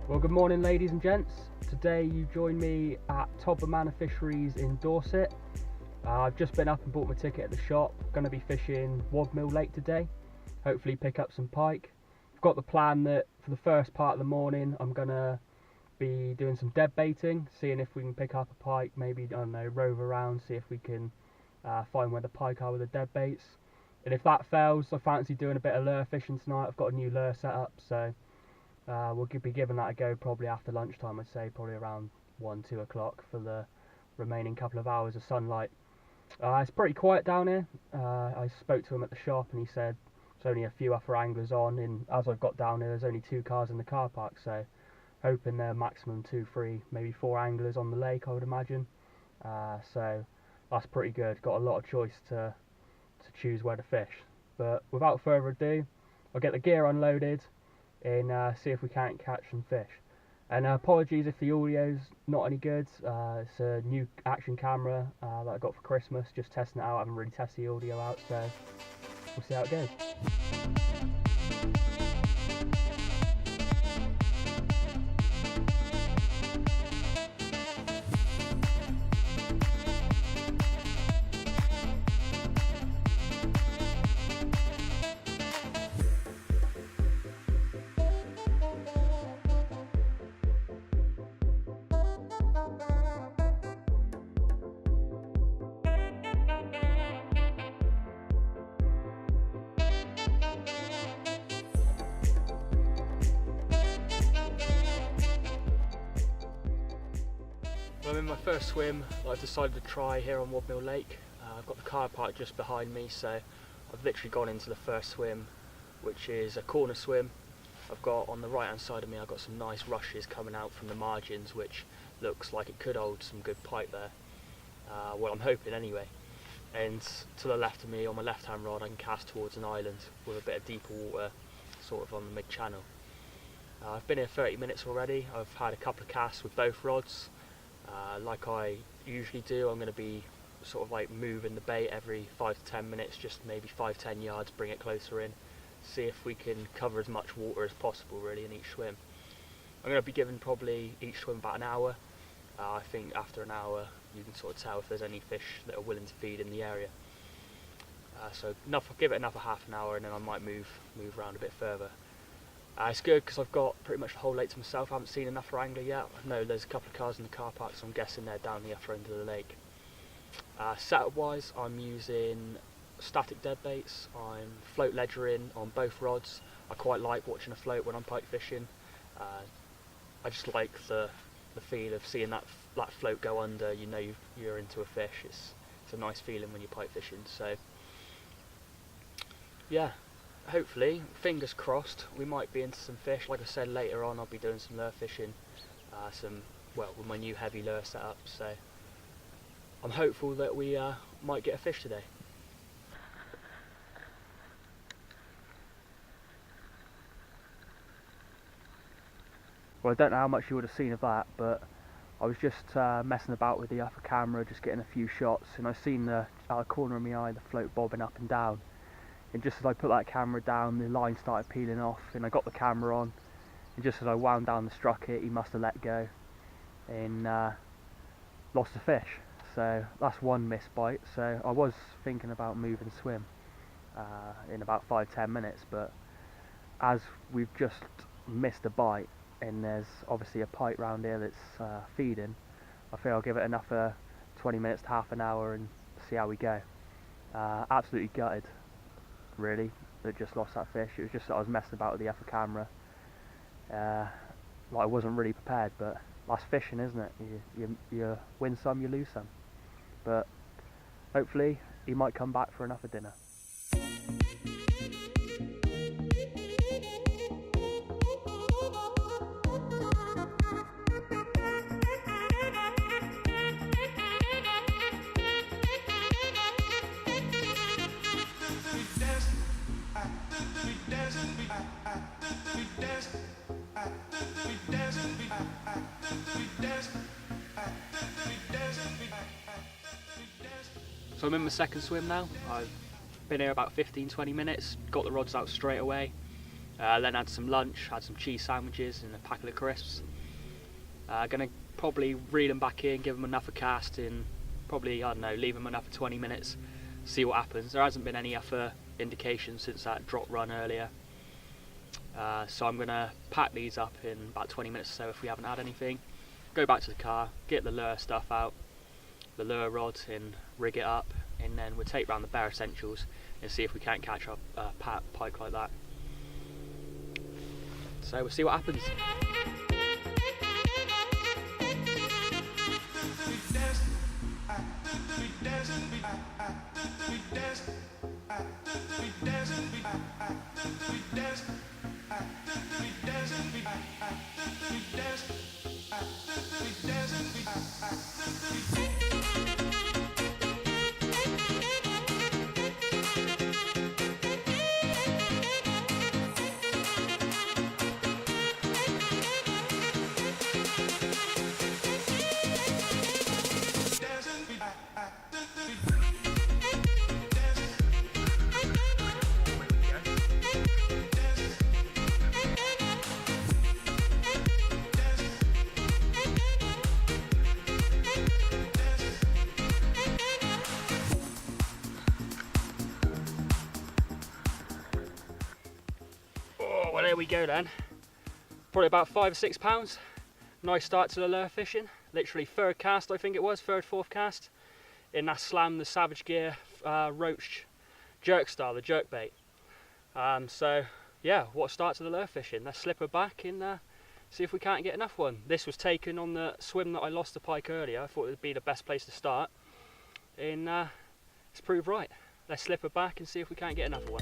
Well, good morning ladies and gents. Today you join me at Todber Manor Fisheries in Dorset. I've just been up and bought my ticket at the shop. Going to be fishing Wadmill Lake today. Hopefully pick up some pike. I've got the plan that for the first part of the morning I'm going to be doing some dead baiting, seeing if we can pick up a pike, maybe, I don't know, rove around, see if we can find where the pike are with the dead baits. And if that fails, I fancy doing a bit of lure fishing tonight. I've got a new lure set up, so we'll be giving that a go probably after lunchtime. I'd say probably around 1-2 o'clock for the remaining couple of hours of sunlight. It's pretty quiet down here. I spoke to him at the shop and he said there's only a few other anglers on, and as I've got down here there's only 2 cars in the car park, so hoping there are maximum 2, 3, maybe 4 anglers on the lake, I would imagine. So that's pretty good. Got a lot of choice to choose where to fish. But without further ado, I'll get the gear unloaded and see if we can't catch some fish. And apologies if the audio's not any good. It's a new action camera that I got for Christmas, just testing it out. I haven't really tested the audio out, so we'll see how it goes. I'm in my first swim that I've decided to try here on Wadmill Lake. I've got the car park just behind me, so I've literally gone into the first swim, which is a corner swim. I've got on the right hand side of me, I've got some nice rushes coming out from the margins, which looks like it could hold some good pike there. Well, I'm hoping anyway. And to the left of me, on my left hand rod, I can cast towards an island with a bit of deeper water, sort of on the mid-channel. I've been here 30 minutes already. I've had a couple of casts with both rods. Like I usually do, I'm going to be sort of like moving the bait every 5 to 10 minutes, just maybe 5-10 yards, bring it closer in, see if we can cover as much water as possible really in each swim. I'm going to be giving probably each swim about an hour. I think after an hour you can sort of tell if there's any fish that are willing to feed in the area. So enough, I'll give it another half an hour and then I might move around a bit further. It's good because I've got pretty much the whole lake to myself. I haven't seen another angler yet. I know there's a couple of cars in the car park, so I'm guessing they're down the upper end of the lake. Setup wise, I'm using static dead baits. I'm float ledgering on both rods. I quite like watching a float when I'm pike fishing. I just like the feel of seeing that float go under. You know you're into a fish. It's a nice feeling when you're pike fishing. So yeah. Hopefully, fingers crossed, we might be into some fish. Like I said, later on I'll be doing some lure fishing, with my new heavy lure setup, so I'm hopeful that we might get a fish today. Well, I don't know how much you would have seen of that, but I was just messing about with the upper camera, just getting a few shots, and I seen out of the corner of my eye the float bobbing up and down. And just as I put that camera down, the line started peeling off, and I got the camera on, and just as I wound down the strucket, he must have let go and lost the fish. So that's one missed bite. So I was thinking about moving swim in about 5-10 minutes, but as we've just missed a bite and there's obviously a pike round here that's feeding, I think I'll give it another 20 minutes to half an hour and see how we go. Absolutely gutted, really, that just lost that fish. It was just that I was messing about with the upper camera, like I wasn't really prepared, but that's fishing, isn't it? You win some, you lose some, but hopefully he might come back for another dinner. So I'm in my second swim now. I've been here about 15-20 minutes, got the rods out straight away. Then had some lunch, had some cheese sandwiches and a packet of crisps. Gonna probably reel them back in, give them another cast in probably, I don't know, leave them another 20 minutes, see what happens. There hasn't been any other indication since that drop run earlier. So I'm gonna pack these up in about 20 minutes or so if we haven't had anything. Go back to the car, get the lure stuff out, the lure rod, and rig it up, and then we'll take round the bare essentials and see if we can't catch up pike like that. So we'll see what happens. Well, there we go then. Probably about 5 or 6 pounds. Nice start to the lure fishing. Literally third cast, I think it was, fourth cast. In that slam, the Savage Gear roach jerk style, the jerk bait. So yeah, what a start to the lure fishing. Let's slip her back and see if we can't get enough one. This was taken on the swim that I lost to pike earlier. I thought it would be the best place to start. And it's proved right. Let's slip her back and see if we can't get another one.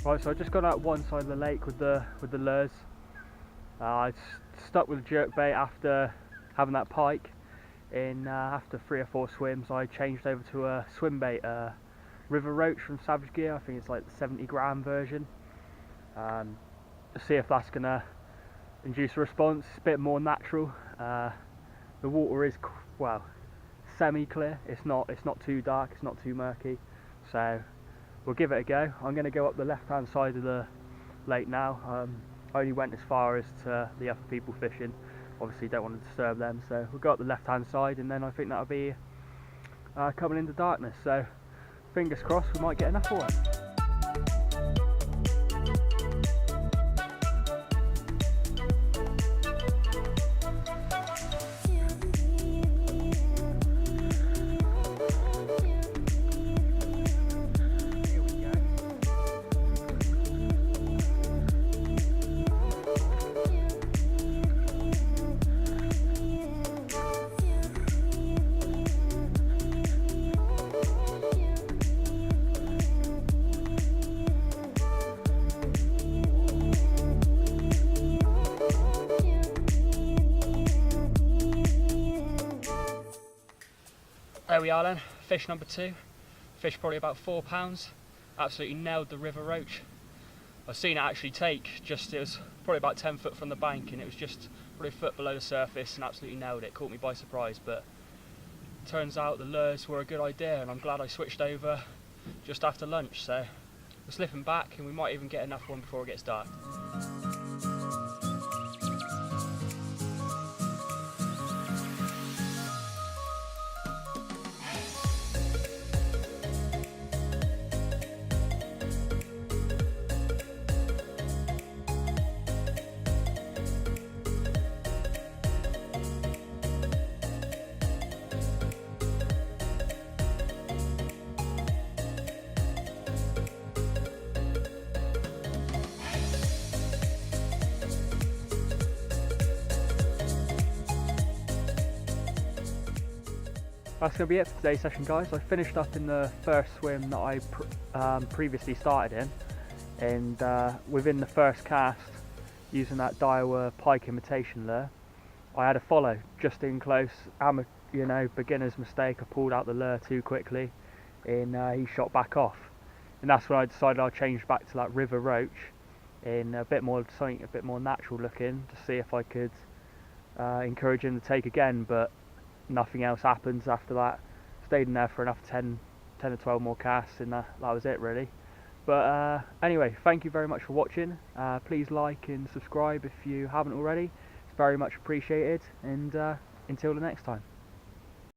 Right, so I just got out one side of the lake with the lures. I stuck with the jerkbait after having that pike. After 3 or 4 swims, I changed over to a swim bait, river roach from Savage Gear. I think it's like the 70-gram version. To see if that's gonna induce a response. It's a bit more natural. The water is, well, semi-clear. It's not too dark. It's not too murky. So we'll give it a go. I'm going to go up the left-hand side of the lake now. I only went as far as to the other people fishing. Obviously don't want to disturb them, so we'll go up the left-hand side, and then I think that'll be coming into darkness. So fingers crossed we might get another one. There we are then, fish number 2. Fish probably about 4 pounds. Absolutely nailed the river roach. I've seen it actually take it was probably about 10 foot from the bank, and it was just probably a foot below the surface and absolutely nailed it. Caught me by surprise, but turns out the lures were a good idea, and I'm glad I switched over just after lunch. So we're slipping back, and we might even get enough one before it gets dark. That's going to be it for today's session, guys. I finished up in the first swim that I previously started in, and within the first cast, using that Daiwa Pike imitation lure, I had a follow just in close. Beginner's mistake. I pulled out the lure too quickly, and he shot back off. And that's when I decided I'd change back to that river roach in something a bit more natural looking, to see if I could encourage him to take again. But nothing else happens after that. Stayed in there for another 10 or 12 more casts, and that was it really. But anyway, thank you very much for watching. Please like and subscribe if you haven't already. It's very much appreciated, and until the next time.